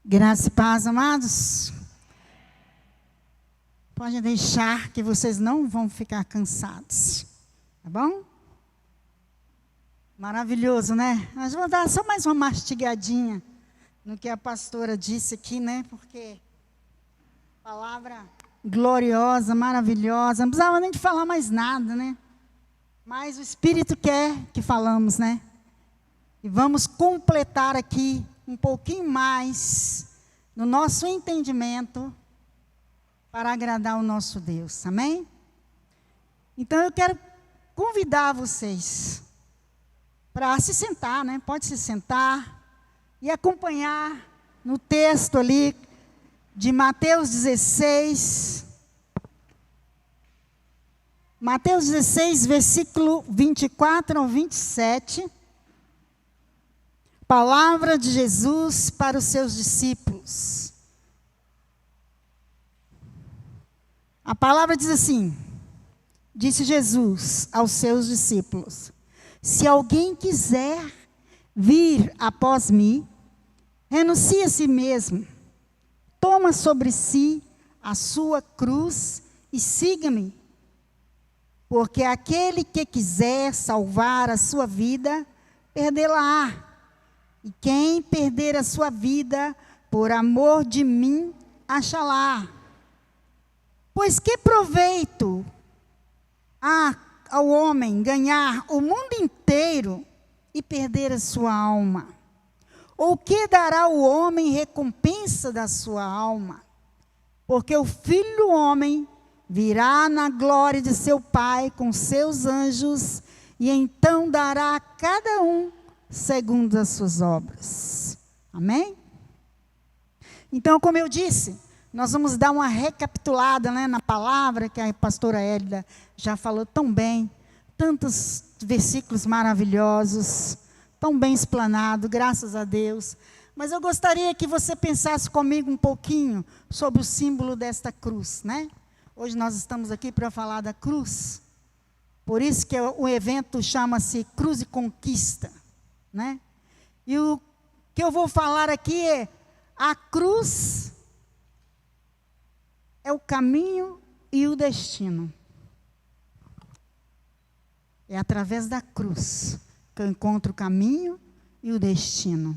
Graça e paz, amados. Pode deixar que vocês não vão ficar cansados, tá bom? Maravilhoso, né? Nós vamos dar só mais uma mastigadinha no que a pastora disse aqui, né? Porque palavra gloriosa, maravilhosa, não precisava nem de falar mais nada, né? Mas o Espírito quer que falamos, né? E vamos completar aqui um pouquinho mais no nosso entendimento para agradar o nosso Deus, amém? Então eu quero convidar vocês para se sentar, né? Pode se sentar e acompanhar no texto ali de Mateus 16. Mateus 16, versículo 24 ao 27. Palavra de Jesus para os seus discípulos. A palavra diz assim: disse Jesus aos seus discípulos: se alguém quiser vir após mim, renuncie a si mesmo, toma sobre si a sua cruz e siga-me. Porque aquele que quiser salvar a sua vida, perdê-la-á. E quem perder a sua vida, por amor de mim, achará. Pois que proveito há ao homem ganhar o mundo inteiro e perder a sua alma? Ou que dará o homem recompensa da sua alma? Porque o Filho do Homem virá na glória de seu Pai com seus anjos, e então dará a cada um segundo as suas obras. Amém? Então, como eu disse, nós vamos dar uma recapitulada, né, na palavra que a pastora Hélida já falou tão bem. Tantos versículos maravilhosos, tão bem explanado, graças a Deus. Mas eu gostaria que você pensasse comigo um pouquinho sobre o símbolo desta cruz, né? Hoje nós estamos aqui para falar da cruz. Por isso que o evento chama-se Cruz e Conquista, né? E o que eu vou falar aqui é: a cruz é o caminho e o destino. É através da cruz que eu encontro o caminho e o destino.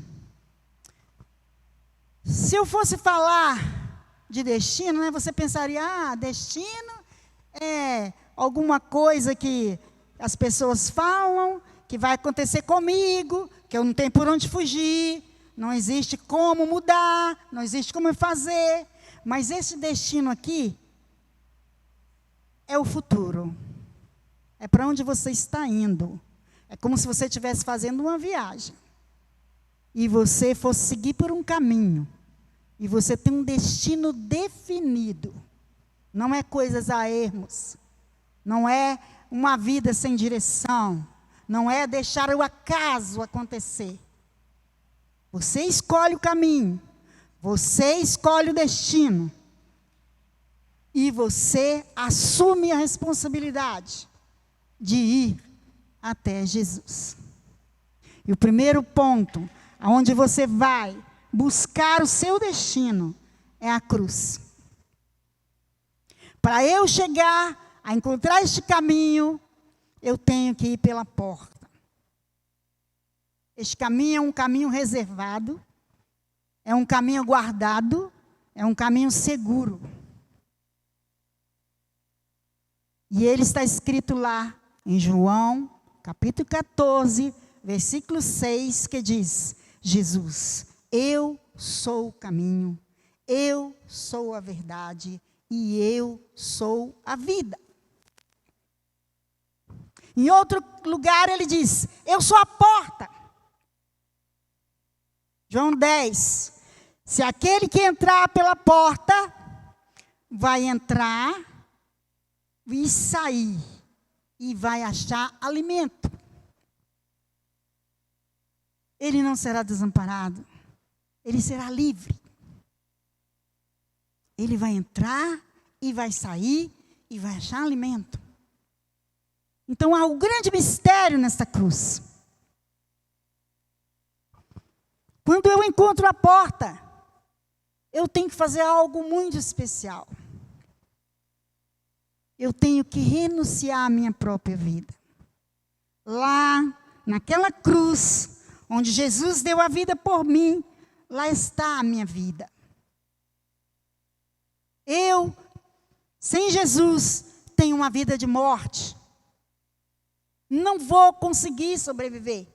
Se eu fosse falar de destino, né, você pensaria: destino é alguma coisa que as pessoas falam, que vai acontecer comigo, que eu não tenho por onde fugir, não existe como mudar, não existe como fazer. Mas esse destino aqui é o futuro. É para onde você está indo. É como se você estivesse fazendo uma viagem e você fosse seguir por um caminho. E você tem um destino definido. Não é coisas a ermos. Não é uma vida sem direção. Não é deixar o acaso acontecer. Você escolhe o caminho. Você escolhe o destino. E você assume a responsabilidade de ir até Jesus. E o primeiro ponto, aonde você vai buscar o seu destino, é a cruz. Para eu chegar a encontrar este caminho, eu tenho que ir pela porta. Este caminho é um caminho reservado, é um caminho guardado, é um caminho seguro. E ele está escrito lá em João, capítulo 14, versículo 6, que diz: Jesus, eu sou o caminho, eu sou a verdade e eu sou a vida. Em outro lugar ele diz: eu sou a porta. João 10, se aquele que entrar pela porta, vai entrar e sair, e vai achar alimento. Ele não será desamparado, ele será livre. Ele vai entrar e vai sair e vai achar alimento. Então há um grande mistério nesta cruz. Quando eu encontro a porta, eu tenho que fazer algo muito especial. Eu tenho que renunciar à minha própria vida. Lá, naquela cruz, onde Jesus deu a vida por mim, lá está a minha vida. Eu, sem Jesus, tenho uma vida de morte. Não vou conseguir sobreviver.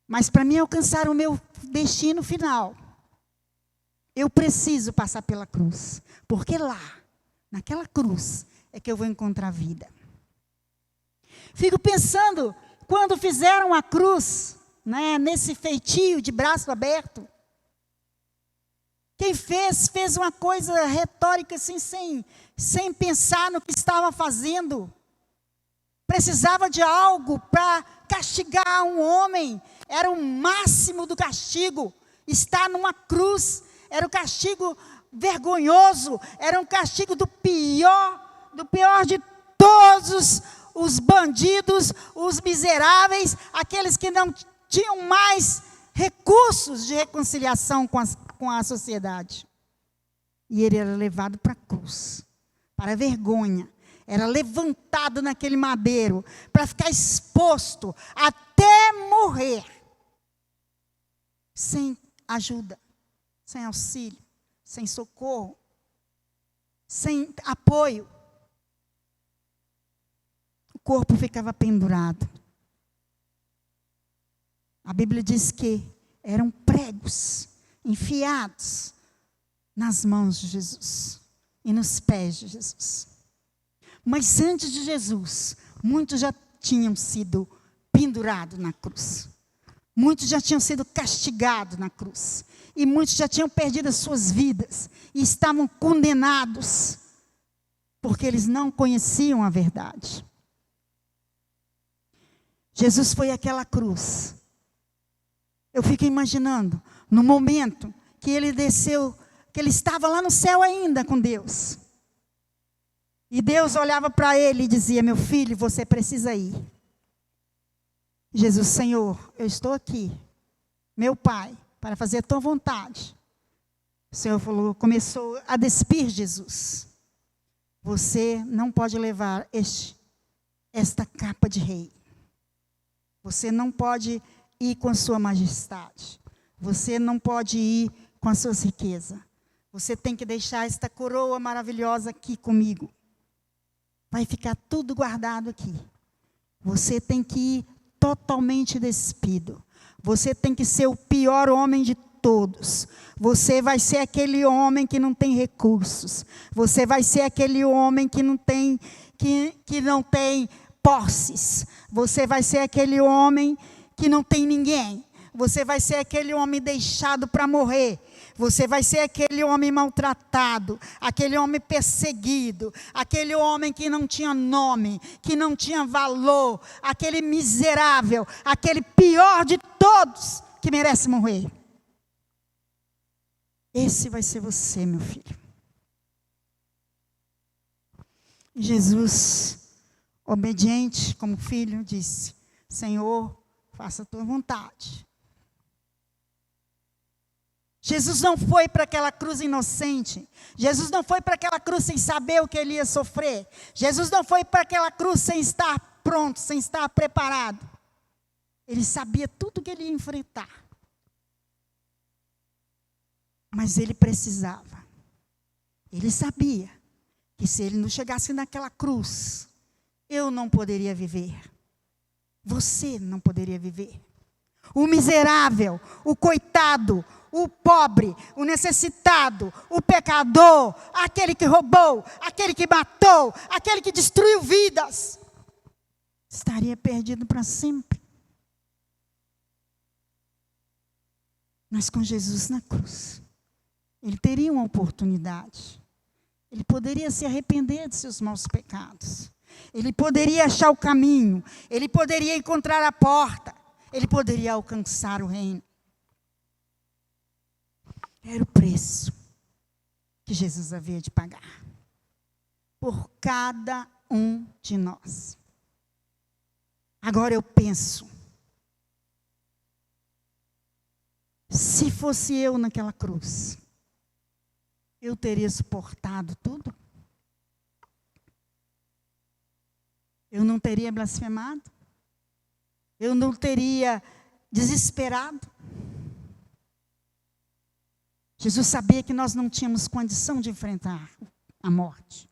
Mas para mim alcançar o meu destino final, eu preciso passar pela cruz. Porque lá, naquela cruz, é que eu vou encontrar vida. Fico pensando, quando fizeram a cruz, né, nesse feitio de braço aberto, quem fez uma coisa retórica assim, sem pensar no que estava fazendo. Precisava de algo para castigar um homem. Era o máximo do castigo. Estar numa cruz era um castigo vergonhoso. Era um castigo do pior de todos os bandidos, os miseráveis, aqueles que não tinham mais recursos de reconciliação com a sociedade. E ele era levado para a cruz, para a vergonha. Era levantado naquele madeiro para ficar exposto até morrer. Sem ajuda, sem auxílio, sem socorro, sem apoio. O corpo ficava pendurado. A Bíblia diz que eram pregos enfiados nas mãos de Jesus e nos pés de Jesus. Mas antes de Jesus, muitos já tinham sido pendurados na cruz. Muitos já tinham sido castigados na cruz. E muitos já tinham perdido as suas vidas. E estavam condenados. Porque eles não conheciam a verdade. Jesus foi àquela cruz. Eu fico imaginando, no momento que ele desceu, que ele estava lá no céu ainda com Deus. E Deus olhava para ele e dizia: meu filho, você precisa ir. Jesus: Senhor, eu estou aqui, meu Pai, para fazer a tua vontade. O Senhor começou a despir Jesus. Você não pode levar esta capa de rei. Você não pode ir com a sua majestade. Você não pode ir com as suas riquezas. Você tem que deixar esta coroa maravilhosa aqui comigo. Vai ficar tudo guardado aqui. Você tem que ir totalmente despido. Você tem que ser o pior homem de todos. Você vai ser aquele homem que não tem recursos. Você vai ser aquele homem que não tem posses. Você vai ser aquele homem que não tem ninguém. Você vai ser aquele homem deixado para morrer. Você vai ser aquele homem maltratado, aquele homem perseguido, aquele homem que não tinha nome, que não tinha valor, aquele miserável, aquele pior de todos que merece morrer. Esse vai ser você, meu filho. Jesus, obediente como filho, disse: Senhor, faça a tua vontade. Jesus não foi para aquela cruz inocente. Jesus não foi para aquela cruz sem saber o que ele ia sofrer. Jesus não foi para aquela cruz sem estar pronto, sem estar preparado. Ele sabia tudo que ele ia enfrentar. Mas ele precisava. Ele sabia que se ele não chegasse naquela cruz, eu não poderia viver. Você não poderia viver. O miserável, o coitado, o pobre, o necessitado, o pecador, aquele que roubou, aquele que matou, aquele que destruiu vidas, estaria perdido para sempre. Mas com Jesus na cruz, ele teria uma oportunidade. Ele poderia se arrepender de seus maus pecados. Ele poderia achar o caminho. Ele poderia encontrar a porta. Ele poderia alcançar o reino. Era o preço que Jesus havia de pagar por cada um de nós. Agora eu penso, Se fosse eu naquela cruz, eu teria suportado tudo? Eu não teria blasfemado? Eu não teria desesperado? Jesus sabia que nós não tínhamos condição de enfrentar a morte.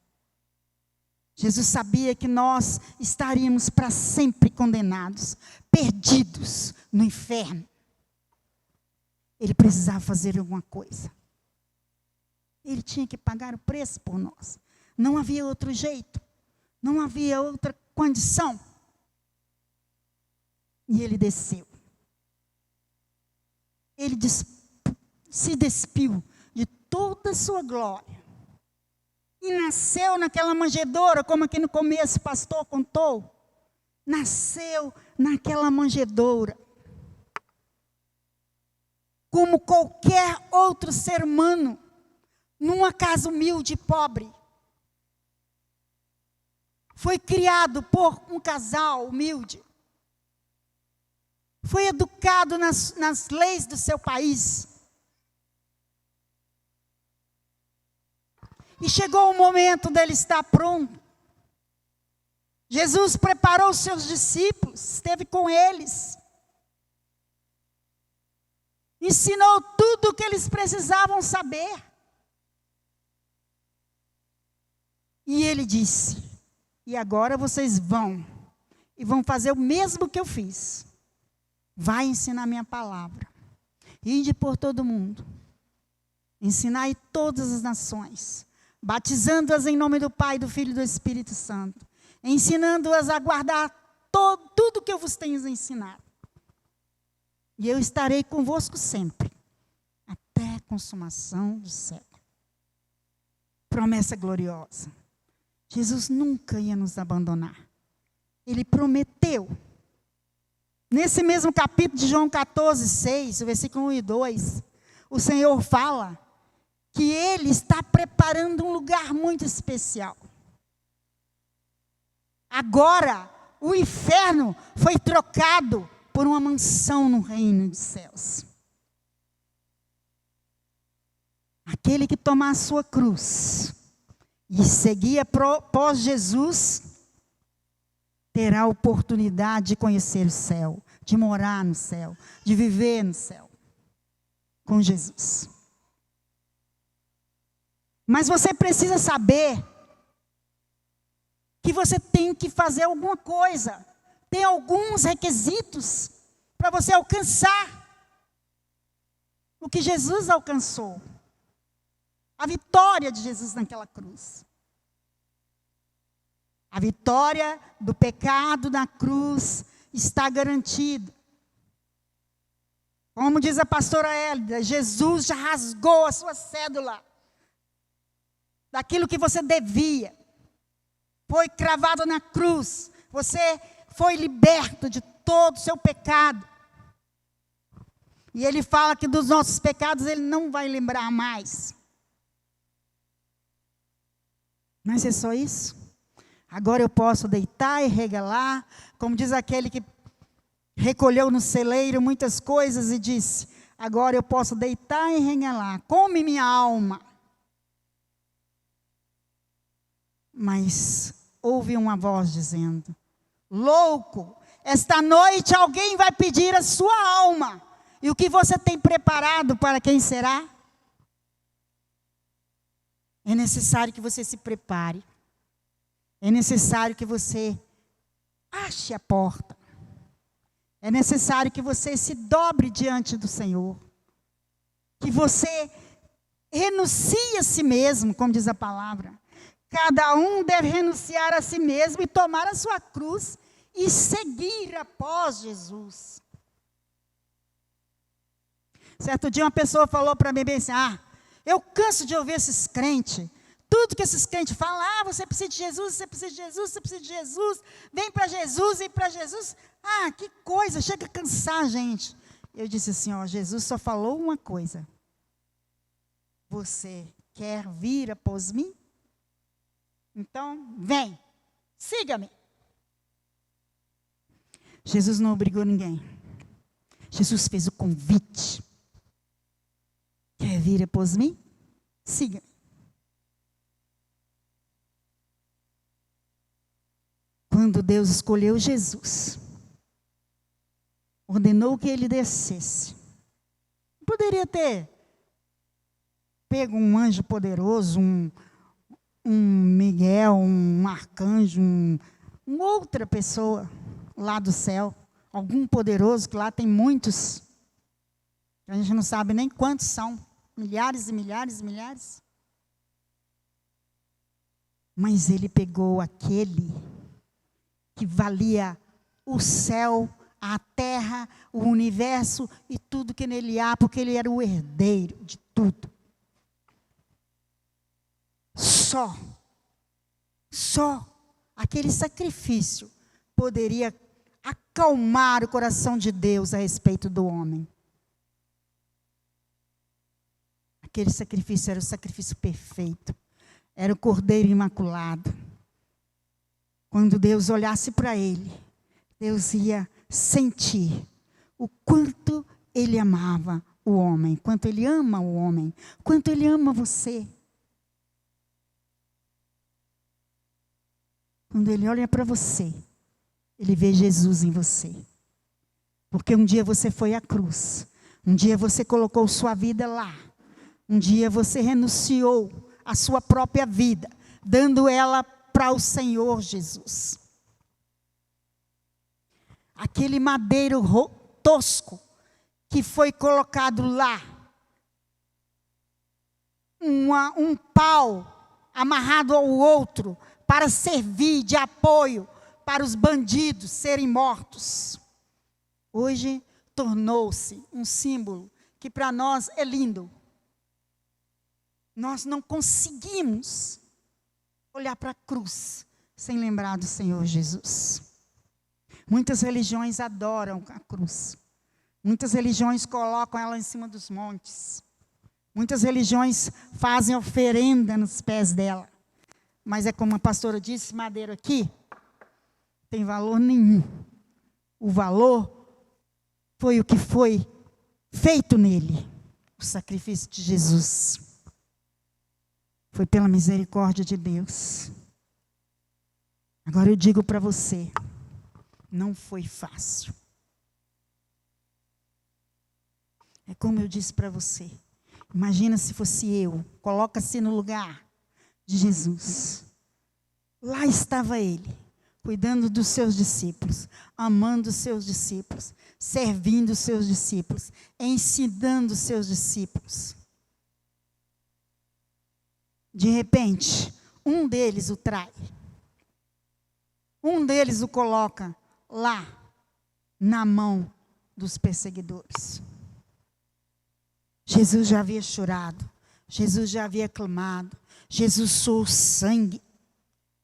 Jesus sabia que nós estaríamos para sempre condenados, perdidos no inferno. Ele precisava fazer alguma coisa. Ele tinha que pagar o preço por nós. Não havia outro jeito. Não havia outra condição. E ele desceu. Ele se despiu de toda a sua glória. E nasceu naquela manjedoura, como aqui no começo o pastor contou. Nasceu naquela manjedoura. Como qualquer outro ser humano, numa casa humilde e pobre. Foi criado por um casal humilde. Foi educado nas leis do seu país. E chegou o momento dele estar pronto. Jesus preparou os seus discípulos, esteve com eles. Ensinou tudo o que eles precisavam saber. E ele disse: e agora vocês vão, e vão fazer o mesmo que eu fiz. Vai ensinar minha palavra. Ide por todo mundo. Ensinai todas as nações. Batizando-as em nome do Pai, do Filho e do Espírito Santo. Ensinando-as a guardar tudo que eu vos tenho ensinado. E eu estarei convosco sempre, até a consumação do século. Promessa gloriosa. Jesus nunca ia nos abandonar. Ele prometeu. Nesse mesmo capítulo de João 14, 6, o versículo 1 e 2, o Senhor fala que Ele está preparando um lugar muito especial. Agora, o inferno foi trocado por uma mansão no reino dos céus. Aquele que tomar a sua cruz e seguir após Jesus, terá a oportunidade de conhecer o céu, de morar no céu, de viver no céu, com Jesus. Mas você precisa saber que você tem que fazer alguma coisa. Tem alguns requisitos para você alcançar o que Jesus alcançou. A vitória de Jesus naquela cruz. A vitória do pecado na cruz está garantida. Como diz a pastora Hélida, Jesus já rasgou a sua cédula daquilo que você devia. Foi cravado na cruz. Você foi liberto de todo o seu pecado. E ele fala que dos nossos pecados ele não vai lembrar mais. Mas é só isso? Agora eu posso deitar e regalar, como diz aquele que recolheu no celeiro muitas coisas e disse: agora eu posso deitar e regalar, come minha alma. Mas houve uma voz dizendo: louco, esta noite alguém vai pedir a sua alma. E o que você tem preparado para quem será? É necessário que você se prepare. É necessário que você ache a porta. É necessário que você se dobre diante do Senhor. Que você renuncie a si mesmo, como diz a palavra. Cada um deve renunciar a si mesmo e tomar a sua cruz e seguir após Jesus. Certo dia uma pessoa falou para mim bem assim: eu canso de ouvir esses crentes. Tudo que esses crentes falam: você precisa de Jesus, você precisa de Jesus, você precisa de Jesus. Vem para Jesus, vem para Jesus. Que coisa, chega a cansar, gente. Eu disse assim: Jesus só falou uma coisa. Você quer vir após mim? Então, vem, siga-me. Jesus não obrigou ninguém. Jesus fez o convite. vir após mim, siga. Quando Deus escolheu Jesus, ordenou que ele descesse. Poderia ter pego um anjo poderoso, um Miguel, um arcanjo, uma outra pessoa lá do céu, algum poderoso, que lá tem muitos. A gente não sabe nem quantos são, milhares e milhares e milhares. Mas ele pegou aquele que valia o céu, a terra, o universo e tudo que nele há, porque ele era o herdeiro de tudo. Só aquele sacrifício poderia acalmar o coração de Deus a respeito do homem. Aquele sacrifício era o sacrifício perfeito. Era o Cordeiro Imaculado. Quando Deus olhasse para ele, Deus ia sentir o quanto ele amava o homem, quanto ele ama o homem, quanto ele ama você. Quando ele olha para você, ele vê Jesus em você. Porque um dia você foi à cruz, um dia você colocou sua vida lá, um dia você renunciou à sua própria vida, dando ela para o Senhor Jesus. Aquele madeiro tosco que foi colocado lá, um pau amarrado ao outro, para servir de apoio para os bandidos serem mortos. Hoje tornou-se um símbolo que para nós é lindo. Nós não conseguimos olhar para a cruz sem lembrar do Senhor Jesus. Muitas religiões adoram a cruz. Muitas religiões colocam ela em cima dos montes. Muitas religiões fazem oferenda nos pés dela. Mas é como a pastora disse, madeiro aqui, tem valor nenhum. O valor foi o que foi feito nele. O sacrifício de Jesus. Foi pela misericórdia de Deus. Agora eu digo para você, não foi fácil. É como eu disse para você. Imagina se fosse eu, coloca-se no lugar de Jesus. Lá estava ele, cuidando dos seus discípulos, amando os seus discípulos, servindo os seus discípulos, ensinando os seus discípulos. De repente, um deles o trai. Um deles o coloca lá, na mão dos perseguidores. Jesus já havia chorado, Jesus já havia clamado, Jesus suou sangue.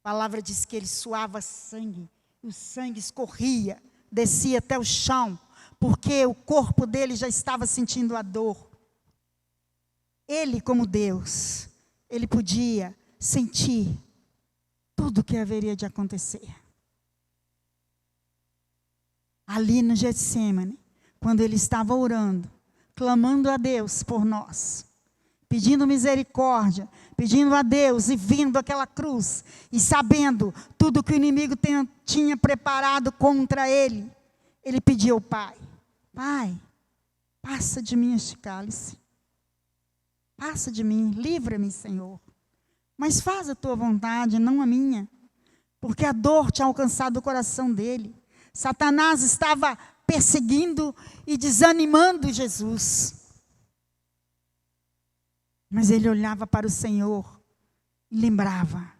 A palavra diz que ele suava sangue, o sangue escorria, descia até o chão, porque o corpo dele já estava sentindo a dor. Ele, como Deus, ele podia sentir tudo o que haveria de acontecer. Ali no Getsemane, quando ele estava orando, clamando a Deus por nós, pedindo misericórdia, pedindo a Deus e vendo aquela cruz, e sabendo tudo que o inimigo tinha preparado contra ele, ele pediu ao Pai, Pai, passa de mim este cálice, passa de mim, livra-me, Senhor, mas faz a tua vontade, não a minha, porque a dor tinha alcançado o coração dele. Satanás estava perseguindo e desanimando Jesus. Mas ele olhava para o Senhor e lembrava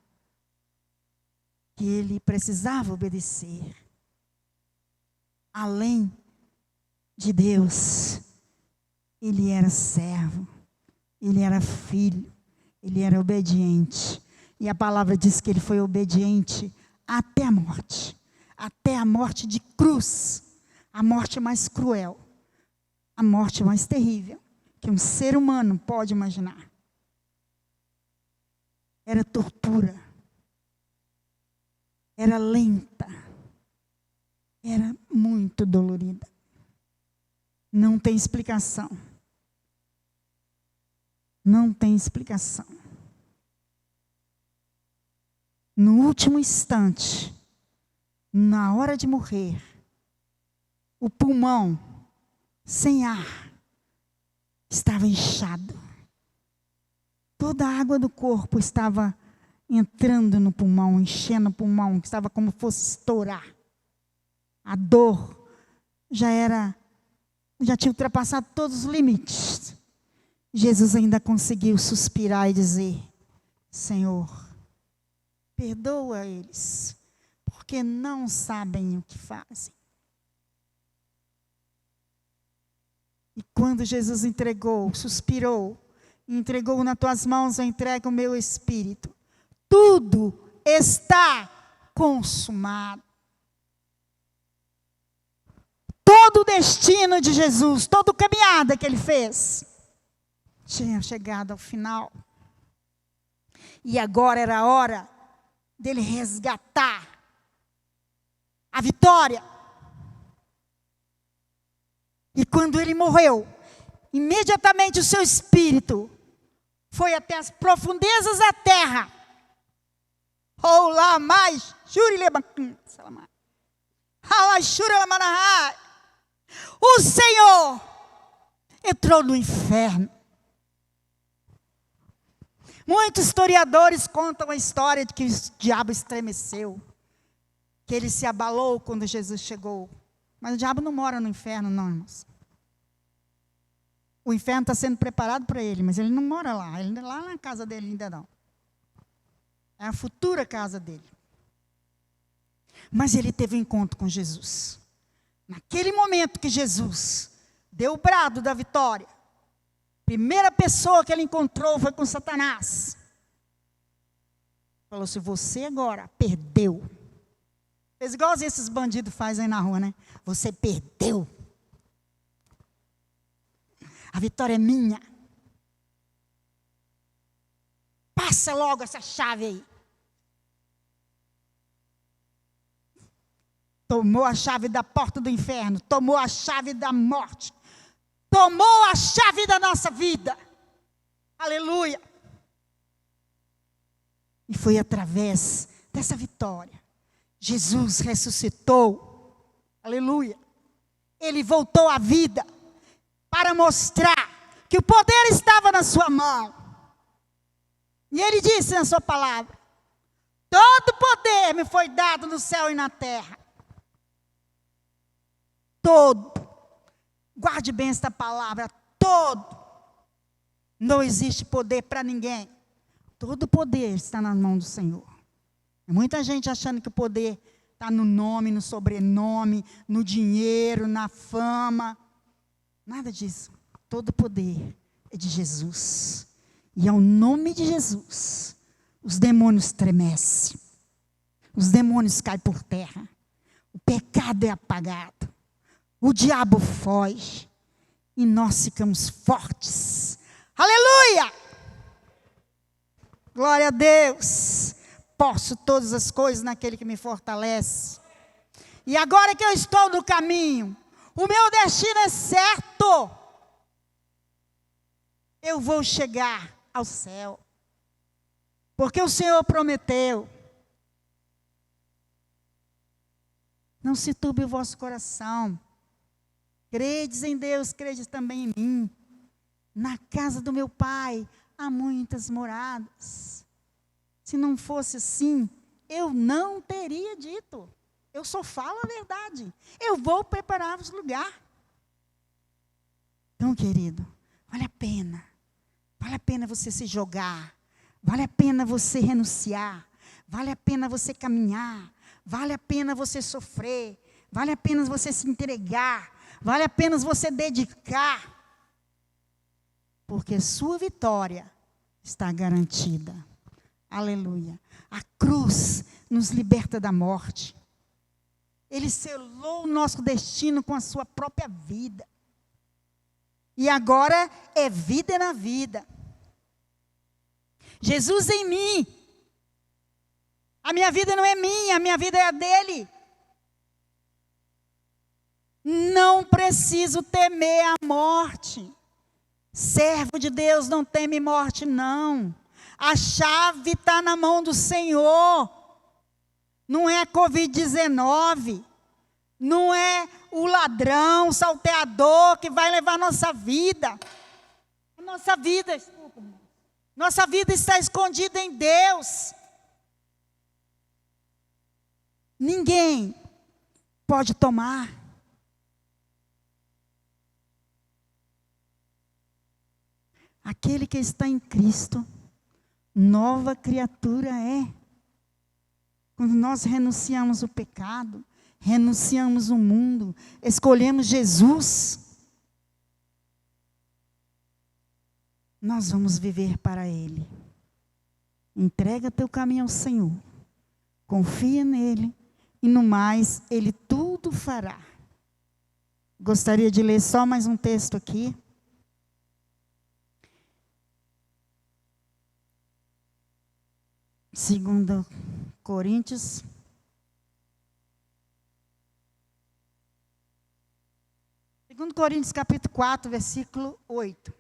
que ele precisava obedecer. Além de Deus, ele era servo, ele era filho, ele era obediente. E a palavra diz que ele foi obediente até a morte de cruz, a morte mais cruel, a morte mais terrível que um ser humano pode imaginar. Era tortura, era lenta, era muito dolorida. Não tem explicação. Não tem explicação. No último instante, na hora de morrer, o pulmão, sem ar, estava inchado. Toda a água do corpo estava entrando no pulmão, enchendo o pulmão, que estava como fosse estourar. A dor já tinha ultrapassado todos os limites. Jesus ainda conseguiu suspirar e dizer: Senhor, perdoa eles, porque não sabem o que fazem. E quando Jesus suspirou, entregou nas tuas mãos, eu entrego o meu espírito. Tudo está consumado. Todo o destino de Jesus, toda a caminhada que ele fez, tinha chegado ao final. E agora era a hora dele resgatar a vitória. E quando ele morreu, imediatamente o seu espírito foi até as profundezas da terra. O Senhor entrou no inferno. Muitos historiadores contam a história de que o diabo estremeceu, que ele se abalou quando Jesus chegou. Mas o diabo não mora no inferno, não, irmãos. O inferno está sendo preparado para ele, mas ele não mora lá. Ele lá na casa dele ainda não. É a futura casa dele. Mas ele teve um encontro com Jesus. Naquele momento que Jesus deu o brado da vitória, a primeira pessoa que ele encontrou foi com Satanás. Falou assim: você agora perdeu. Fez igual esses bandidos fazem aí na rua, né? Você perdeu. A vitória é minha. Passa logo essa chave aí. Tomou a chave da porta do inferno. Tomou a chave da morte. Tomou a chave da nossa vida. Aleluia. E foi através dessa vitória. Jesus ressuscitou. Aleluia. Ele voltou à vida para mostrar que o poder estava na sua mão. E ele disse na sua palavra: todo poder me foi dado no céu e na terra. Todo. Guarde bem esta palavra. Todo. Não existe poder para ninguém. Todo poder está na mão do Senhor. Muita gente achando que o poder está no nome, no sobrenome, no dinheiro, na fama. Nada disso. Todo poder é de Jesus. E ao nome de Jesus, os demônios estremecem. Os demônios caem por terra. O pecado é apagado. O diabo foge. E nós ficamos fortes. Aleluia! Glória a Deus. Posso todas as coisas naquele que me fortalece. E agora que eu estou no caminho, o meu destino é certo. Eu vou chegar ao céu. Porque o Senhor prometeu. Não se turbe o vosso coração. Credes em Deus, credes também em mim. Na casa do meu Pai há muitas moradas. Se não fosse assim, eu não teria dito. Eu só falo a verdade. Eu vou preparar-vos lugar. Então, querido, vale a pena. Vale a pena você se jogar. Vale a pena você renunciar. Vale a pena você caminhar. Vale a pena você sofrer. Vale a pena você se entregar. Vale a pena você dedicar. Porque sua vitória está garantida. Aleluia. A cruz nos liberta da morte. Ele selou o nosso destino com a sua própria vida. E agora é vida na vida. Jesus em mim. A minha vida não é minha, a minha vida é a dele. Não preciso temer a morte. Servo de Deus não teme morte, não. A chave está na mão do Senhor. Não é a Covid-19. Não é o ladrão, o salteador que vai levar a nossa vida. Nossa vida está escondida em Deus. Ninguém pode tomar. Aquele que está em Cristo, nova criatura é. Quando nós renunciamos o pecado, renunciamos o mundo, escolhemos Jesus, nós vamos viver para Ele. Entrega teu caminho ao Senhor, confia nele e no mais Ele tudo fará. Gostaria de ler só mais um texto aqui. Segundo Coríntios, capítulo 4, versículo 8.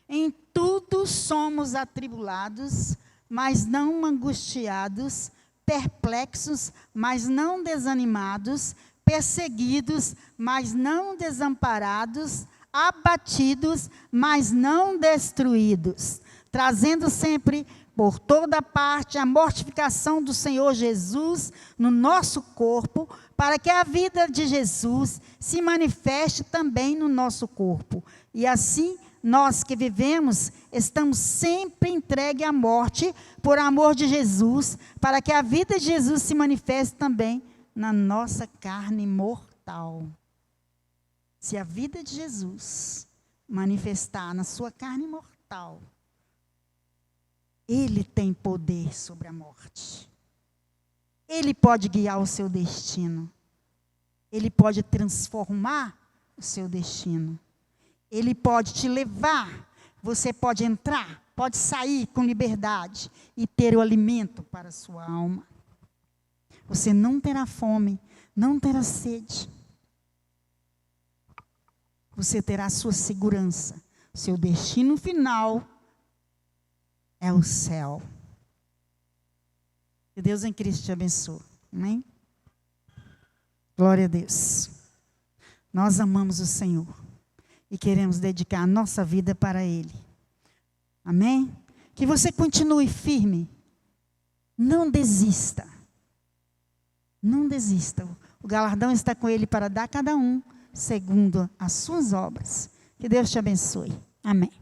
Em tudo somos atribulados, mas não angustiados, perplexos, mas não desanimados, perseguidos, mas não desamparados, abatidos, mas não destruídos, trazendo sempre por toda parte a mortificação do Senhor Jesus no nosso corpo, para que a vida de Jesus se manifeste também no nosso corpo. E assim, nós que vivemos, estamos sempre entregues à morte, por amor de Jesus, para que a vida de Jesus se manifeste também na nossa carne mortal. Se a vida de Jesus manifestar na sua carne mortal, Ele tem poder sobre a morte. Ele pode guiar o seu destino. Ele pode transformar o seu destino. Ele pode te levar. Você pode entrar, pode sair com liberdade e ter o alimento para a sua alma. Você não terá fome, não terá sede. Você terá a sua segurança. Seu destino final é o céu. Que Deus em Cristo te abençoe. Amém? Glória a Deus. Nós amamos o Senhor e queremos dedicar a nossa vida para Ele. Amém? Que você continue firme. Não desista. Não desista. O galardão está com Ele para dar a cada um segundo as suas obras. Que Deus te abençoe. Amém.